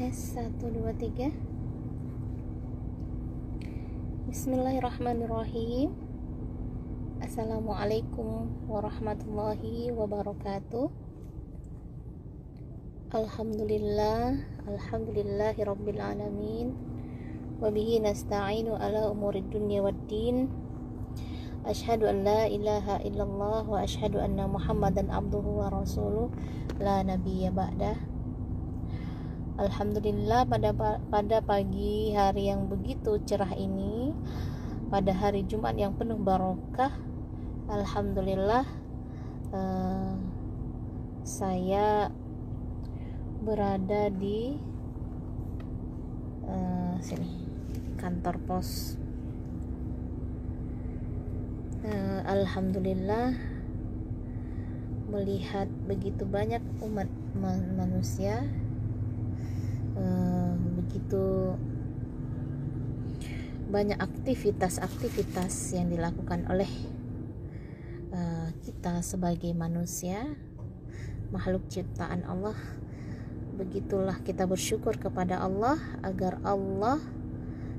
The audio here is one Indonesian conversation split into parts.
Tes 1, 2, 3. Bismillahirrahmanirrahim. Assalamualaikum warahmatullahi wabarakatuh. Alhamdulillahi rabbil alamin. Wabihi nasta'inu ala umurid dunya waddin. Asyhadu an la ilaha illallah wa asyhadu anna muhammadan abduhu wa rasuluh la nabiyya ba'dah. Alhamdulillah, pada pagi hari yang begitu cerah ini, pada hari Jumat yang penuh barokah, alhamdulillah, saya berada di sini, kantor pos. Alhamdulillah, melihat begitu banyak umat manusia, begitu banyak aktivitas yang dilakukan oleh kita sebagai manusia, makhluk ciptaan Allah. Begitulah kita bersyukur kepada Allah agar Allah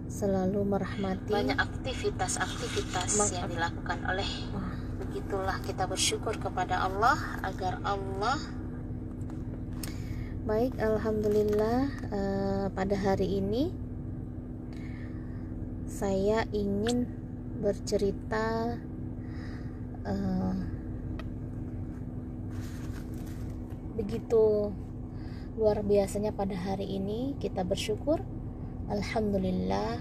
selalu merahmati. Banyak aktivitas yang dilakukan oleh begitulah kita bersyukur kepada Allah agar Allah. Baik, alhamdulillah, pada hari ini saya ingin bercerita begitu luar biasanya. Pada hari ini kita bersyukur, alhamdulillah,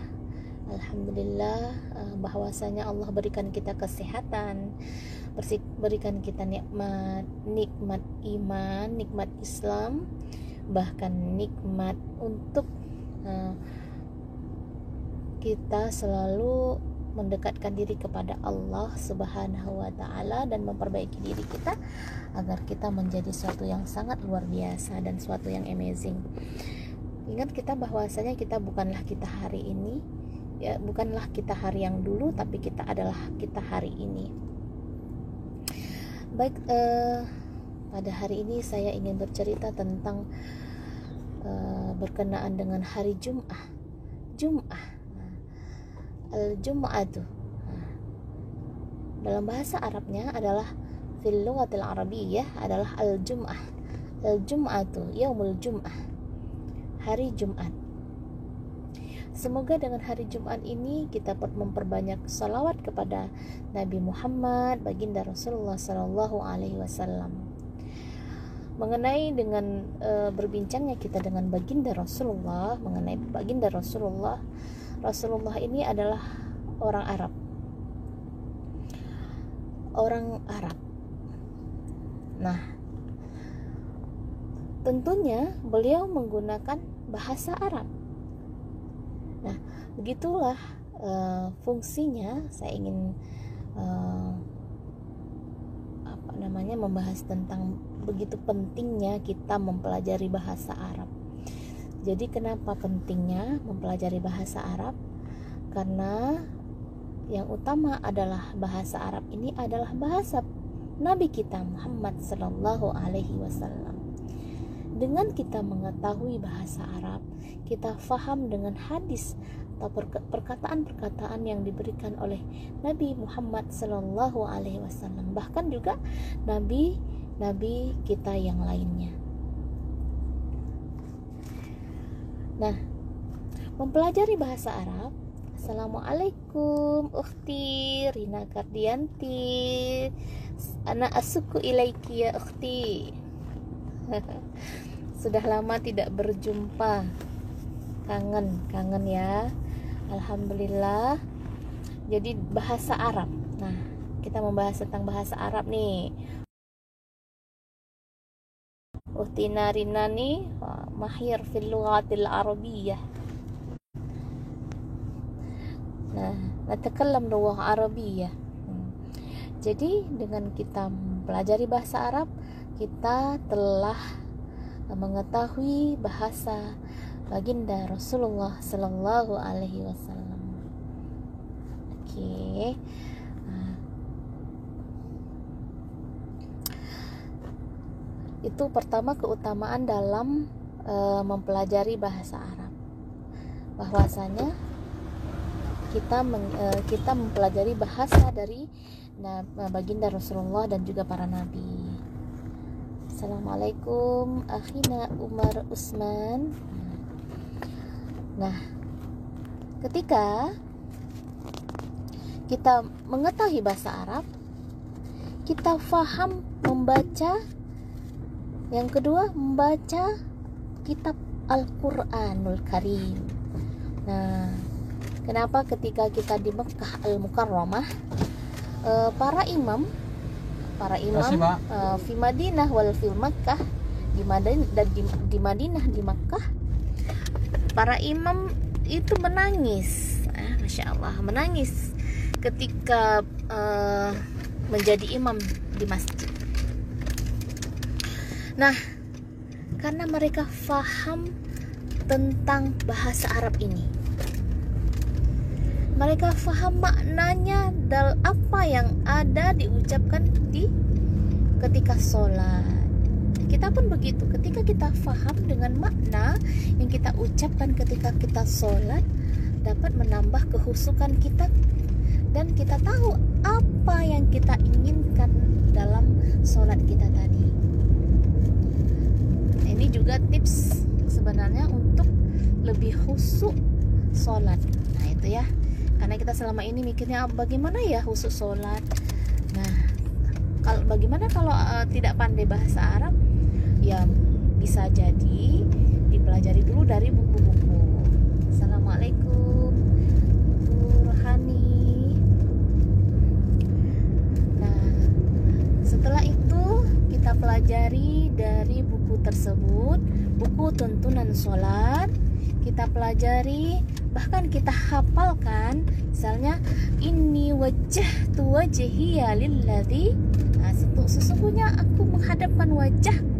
bahwasanya Allah berikan kita kesehatan, berikan kita nikmat iman, nikmat Islam, bahkan nikmat untuk kita selalu mendekatkan diri kepada Allah Subhanahu wa Ta'ala dan memperbaiki diri kita agar kita menjadi suatu yang sangat luar biasa dan suatu yang amazing. Ingat kita bahwasanya kita bukanlah kita hari ini, ya, bukanlah kita hari yang dulu, tapi kita adalah kita hari ini. Baik, pada hari ini saya ingin bercerita tentang berkenaan dengan hari Jum'ah. Al-Jum'atu dalam bahasa Arabnya adalah fil lughatil arabiyyah adalah al-Jum'ah. Al-Jum'atu yaumul Jum'ah, hari Jumat. Semoga dengan hari Jumat ini kita memperbanyak salawat kepada Nabi Muhammad, baginda Rasulullah Sallallahu Alaihi Wasallam. Mengenai dengan berbincangnya kita dengan baginda Rasulullah, mengenai baginda Rasulullah ini adalah orang Arab. Nah, tentunya beliau menggunakan bahasa Arab. Nah, begitulah fungsinya. Saya ingin membahas tentang begitu pentingnya kita mempelajari bahasa Arab. Jadi kenapa pentingnya mempelajari bahasa Arab? Karena yang utama adalah bahasa Arab ini adalah bahasa Nabi kita Muhammad Sallallahu Alaihi Wasallam. Dengan kita mengetahui bahasa Arab, kita faham dengan hadis atau perkataan-perkataan yang diberikan oleh Nabi Muhammad Sallallahu Alaihi Wasallam, bahkan juga nabi kita yang lainnya. Nah, mempelajari bahasa Arab. Assalamualaikum ukhti Rina Kardianti, ana asuku ilaiki ya ukhti. Sudah lama tidak berjumpa, kangen ya. Alhamdulillah. Jadi bahasa Arab. Nah, kita membahas tentang bahasa Arab nih. Ukhtina Rina nih mahir fil lughatil arabiyyah. Nah, natakallam lughah arabiyyah. Jadi dengan kita mempelajari bahasa Arab, kita telah mengetahui bahasa baginda Rasulullah Sallallahu Alaihi Wasallam. Oke. Itu pertama, keutamaan dalam mempelajari bahasa Arab, bahwasanya kita mempelajari bahasa dari baginda Rasulullah dan juga para nabi. Assalamualaikum akhina Umar Usman. Nah, ketika kita mengetahui bahasa Arab, kita faham membaca. Yang kedua, membaca kitab Al-Quranul Karim. Nah, kenapa ketika kita di Mekah Al-Mukarramah, para imam fi Madinah wal fil Makkah, di Madinah di Makkah, para imam itu menangis, Masya Allah, menangis ketika menjadi imam di masjid. Nah, karena mereka faham tentang bahasa Arab ini, mereka faham maknanya dan apa yang ada diucapkan ketika sholat. Kita pun begitu, ketika kita faham dengan makna yang kita ucapkan ketika kita sholat, dapat menambah kehusukan kita dan kita tahu apa yang kita inginkan dalam sholat kita tadi. Ini juga tips sebenarnya untuk lebih khusyuk sholat. Nah itu ya, karena kita selama ini mikirnya bagaimana ya khusyuk sholat. Nah, bagaimana kalau tidak pandai bahasa Arab? Ya bisa jadi dipelajari dulu dari buku-buku. Assalamualaikum Bu Rohani. Nah, setelah itu kita pelajari dari buku tersebut, buku tuntunan sholat. Kita pelajari, bahkan kita hafalkan, misalnya inni wajjahtu wajhiya lilladzi, nah, sesungguhnya aku menghadapkan wajahku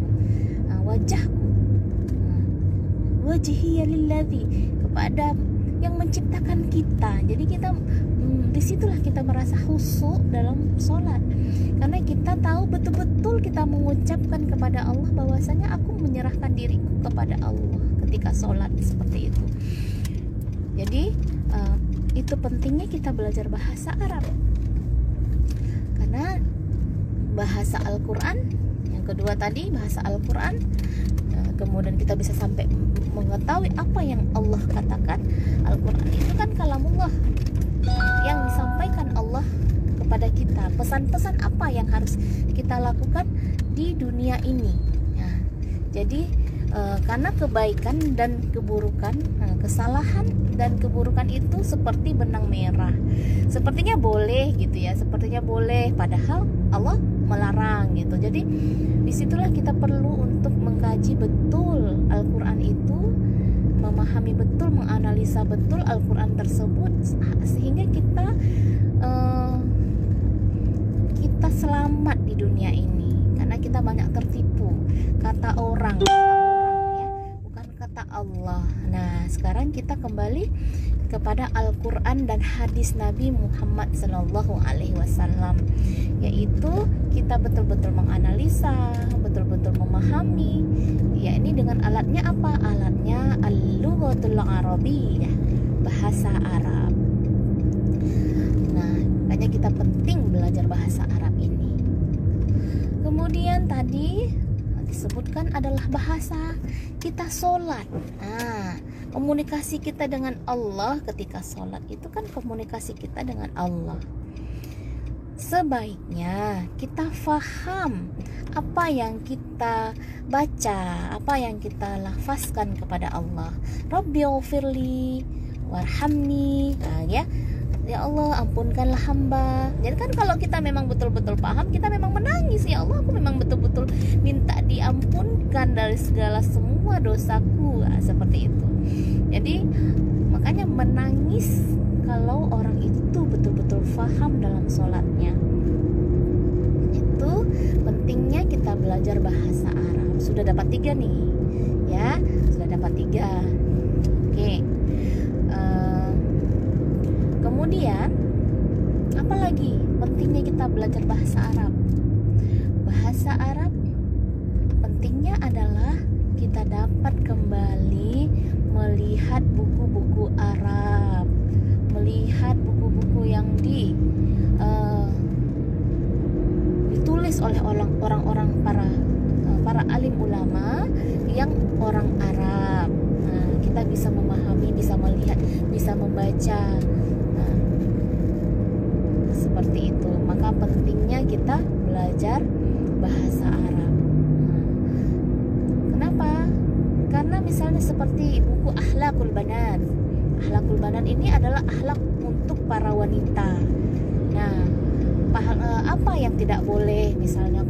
wajhiya lilladzi, kepada yang menciptakan kita. Jadi kita disitulah kita merasa khusyuk dalam sholat, karena kita tahu betul-betul kita mengucapkan kepada Allah bahwasanya aku menyerahkan diriku kepada Allah ketika sholat seperti itu. Jadi itu pentingnya kita belajar bahasa Arab, karena bahasa Al-Quran, yang kedua tadi bahasa Al-Quran, kemudian kita bisa sampai mengetahui apa yang Allah katakan. Al-Quran itu kan kalamullah yang disampaikan Allah kepada kita, pesan-pesan apa yang harus kita lakukan di dunia ini ya. Jadi karena kebaikan dan keburukan, kesalahan dan keburukan itu seperti benang merah, sepertinya boleh gitu ya, sepertinya boleh, padahal Allah melarang gitu. Jadi disitulah kita perlu untuk mengkaji betul Al-Quran itu, memahami betul, menganalisa betul Al-Quran tersebut, sehingga kita selamat di dunia ini. Karena kita banyak tertipu kata orang ya, bukan kata Allah. Nah, sekarang kita kembali kepada Al-Quran dan hadis Nabi Muhammad SAW, yaitu kita betul-betul menganalisa, betul-betul memahami. Ya, ini dengan alatnya apa? Alatnya Al-Lughatul Arabiyyah, bahasa Arab. Nah, makanya kita penting belajar bahasa Arab ini. Kemudian tadi disebutkan adalah bahasa kita sholat. Nah, komunikasi kita dengan Allah ketika sholat itu kan komunikasi kita dengan Allah. Sebaiknya kita faham apa yang kita baca, apa yang kita lafazkan kepada Allah. Rabbighfirli warhamni, nah, ya Allah ampunkanlah hamba. Jadi kan kalau kita memang betul-betul paham, kita memang menangis, ya Allah aku memang betul-betul minta diampunkan dari segala semua dosaku, nah, seperti itu. Jadi makanya menangis kalau orang itu betul-betul faham dalam sholatnya. Itu pentingnya kita belajar bahasa Arab. Sudah dapat 3 nih ya, sudah dapat 3. Oke. Kemudian apalagi pentingnya kita belajar bahasa Arab? Bahasa Arab pentingnya adalah kita dapat kembali melihat buku-buku Arab, melihat buku-buku yang ditulis oleh orang-orang para alim ulama yang orang Arab. Nah, kita bisa memahami, bisa melihat, bisa membaca. Nah, seperti itu. Maka pentingnya kita belajar bahasa Arab. Kenapa? Karena misalnya seperti buku Akhlaqul Banat. Akhlaqul Banat ini adalah akhlak untuk para wanita. Nah, apa yang tidak boleh, misalnya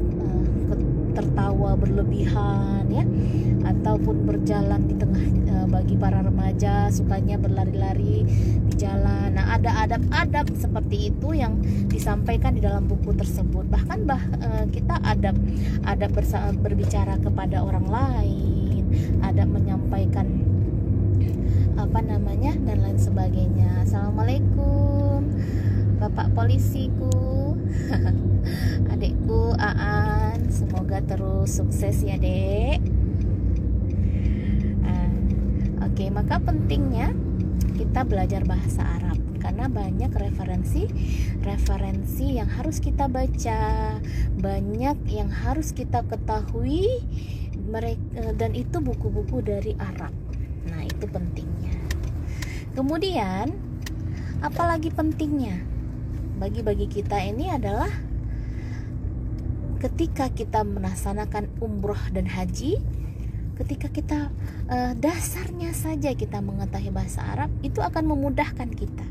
tertawa berlebihan ya, ataupun berjalan di tengah, bagi para remaja sukanya berlari-lari di jalan. Nah, ada adab-adab seperti itu yang disampaikan di dalam buku tersebut. Bahkan kita adab berbicara kepada orang lain, adab menyampaikan dan lain sebagainya. Assalamualaikum Bapak polisiku. Adikku Aan, semoga terus sukses ya dek. Oke, maka pentingnya kita belajar bahasa Arab karena banyak referensi yang harus kita baca, banyak yang harus kita ketahui, dan itu buku-buku dari Arab. Nah, itu pentingnya. Kemudian apalagi pentingnya bagi kita ini adalah ketika kita melaksanakan umroh dan haji, ketika kita dasarnya saja kita mengetahui bahasa Arab, itu akan memudahkan kita.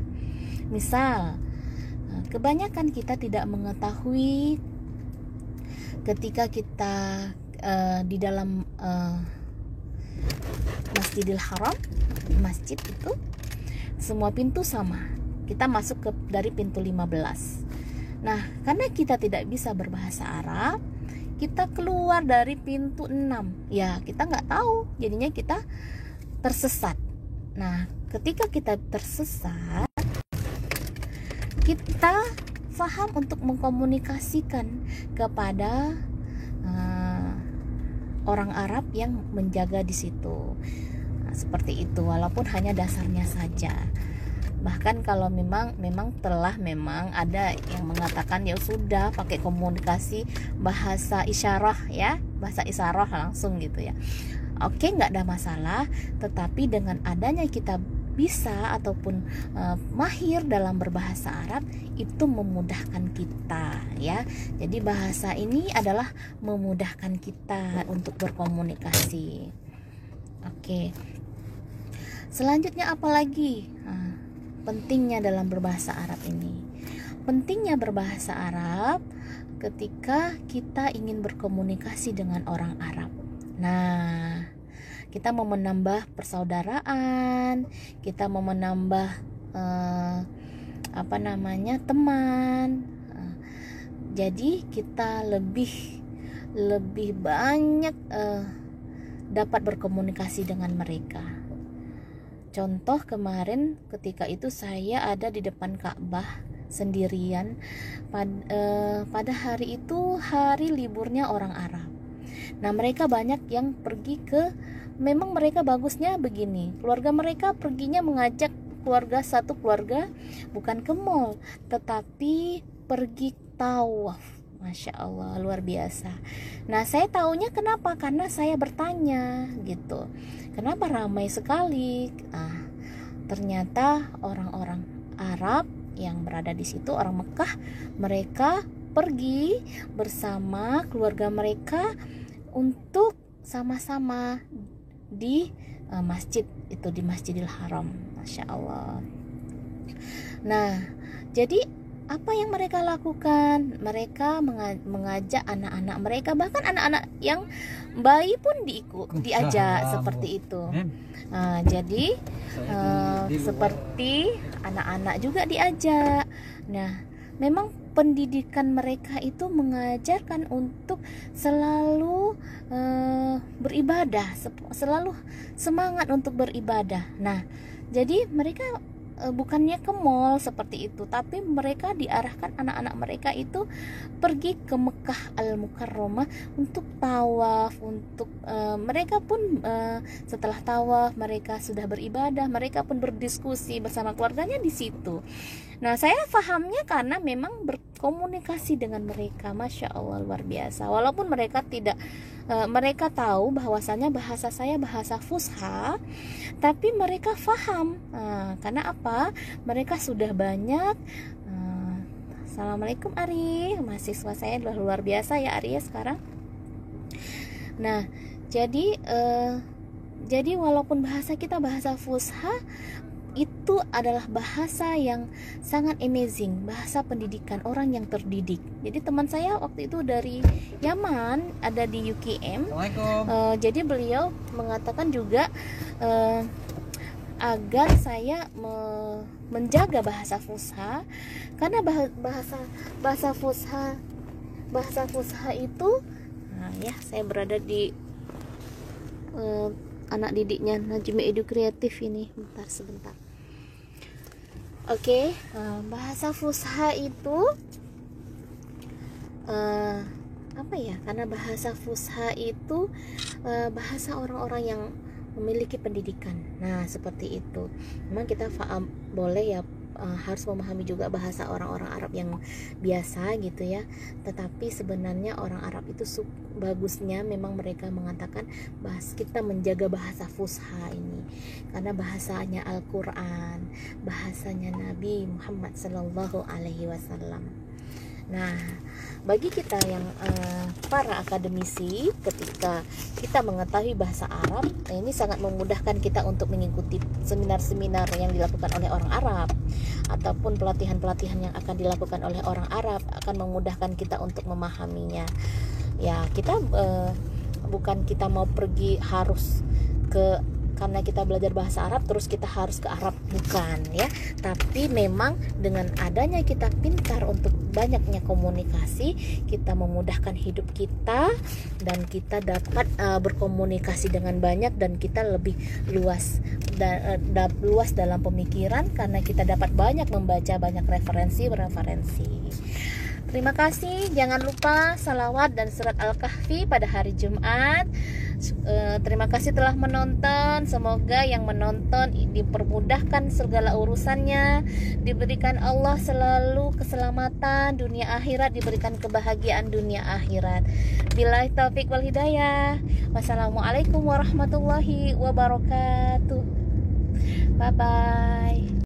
Misal kebanyakan kita tidak mengetahui ketika kita di dalam Masjidil Haram, masjid itu semua pintu sama. Kita masuk dari pintu 15. Nah, karena kita tidak bisa berbahasa Arab, kita keluar dari pintu 6. Ya, kita nggak tahu, jadinya kita tersesat. Nah, ketika kita tersesat, kita paham untuk mengkomunikasikan kepada orang Arab yang menjaga di situ. Nah, seperti itu, walaupun hanya dasarnya saja. Bahkan kalau memang ada yang mengatakan ya sudah pakai komunikasi bahasa isyarah ya, bahasa isyarah langsung gitu ya. Oke, nggak ada masalah. Tetapi dengan adanya kita bisa ataupun mahir dalam berbahasa Arab, itu memudahkan kita ya. Jadi bahasa ini adalah memudahkan kita untuk berkomunikasi. Oke. Selanjutnya apa lagi? Pentingnya dalam berbahasa Arab ini. Pentingnya berbahasa Arab ketika kita ingin berkomunikasi dengan orang Arab. Nah, kita mau menambah persaudaraan, kita mau menambah teman. Jadi kita lebih banyak dapat berkomunikasi dengan mereka. Contoh kemarin ketika itu saya ada di depan Ka'bah sendirian pada hari itu hari liburnya orang Arab. Nah, mereka banyak yang pergi memang mereka bagusnya begini, keluarga mereka perginya mengajak satu keluarga bukan ke mall, tetapi pergi tawaf. Masya Allah, luar biasa. Nah, saya taunya kenapa? Karena saya bertanya gitu, kenapa ramai sekali? Ternyata orang-orang Arab yang berada di situ, orang Mekah, mereka pergi bersama keluarga mereka untuk sama-sama di masjid itu, di Masjidil Haram. Masya Allah. Nah, jadi apa yang mereka lakukan? Mereka mengajak anak-anak mereka, bahkan anak-anak yang bayi pun diajak seperti itu. Jadi seperti anak-anak juga diajak. Nah, memang pendidikan mereka itu mengajarkan untuk selalu beribadah, selalu semangat untuk beribadah. Nah, jadi mereka bukannya ke mall seperti itu, tapi mereka diarahkan, anak-anak mereka itu pergi ke Mekah Al-Mukarramah untuk tawaf, untuk mereka pun setelah tawaf mereka sudah beribadah, mereka pun berdiskusi bersama keluarganya di situ. Nah, saya pahamnya karena memang berkomunikasi dengan mereka, Masya Allah, luar biasa. Walaupun mereka tidak, mereka tahu bahwasanya bahasa saya bahasa Fusha, tapi mereka faham. Karena apa? Mereka sudah banyak. Assalamualaikum Ari, mahasiswa saya luar biasa ya Ari ya sekarang. Nah, jadi walaupun bahasa kita bahasa Fusha, itu adalah bahasa yang sangat amazing, bahasa pendidikan, orang yang terdidik. Jadi teman saya waktu itu dari Yaman, ada di UKM. Jadi beliau mengatakan juga agar saya menjaga bahasa Fusha, karena bahasa Fusha itu, ya saya berada di anak didiknya Najmi Edu Kreatif ini, sebentar. Oke, bahasa Fusha itu apa ya? Karena bahasa Fusha itu bahasa orang-orang yang memiliki pendidikan. Nah, seperti itu. Memang kita boleh ya, harus memahami juga bahasa orang-orang Arab yang biasa gitu ya. Tetapi sebenarnya orang Arab itu bagusnya memang mereka mengatakan kita menjaga bahasa Fusha ini, karena bahasanya Al-Quran, bahasanya Nabi Muhammad Sallallahu Alaihi Wasallam. Nah, bagi kita yang para akademisi, ketika kita mengetahui bahasa Arab, ini sangat memudahkan kita untuk mengikuti seminar-seminar yang dilakukan oleh orang Arab, ataupun pelatihan-pelatihan yang akan dilakukan oleh orang Arab, akan memudahkan kita untuk memahaminya. Ya, kita bukan kita mau pergi harus karena kita belajar bahasa Arab terus kita harus ke Arab, bukan ya. Tapi memang dengan adanya kita pintar untuk banyaknya komunikasi, kita memudahkan hidup kita, dan kita dapat berkomunikasi dengan banyak, dan kita lebih luas dalam pemikiran, karena kita dapat banyak membaca banyak referensi. Terima kasih. Jangan lupa salawat dan surat Al-Kahfi pada hari Jumat. Terima kasih telah menonton. Semoga yang menonton dipermudahkan segala urusannya, diberikan Allah selalu keselamatan dunia akhirat, diberikan kebahagiaan dunia akhirat. Billahi taufik wal hidayah. Wassalamualaikum warahmatullahi wabarakatuh. Bye bye.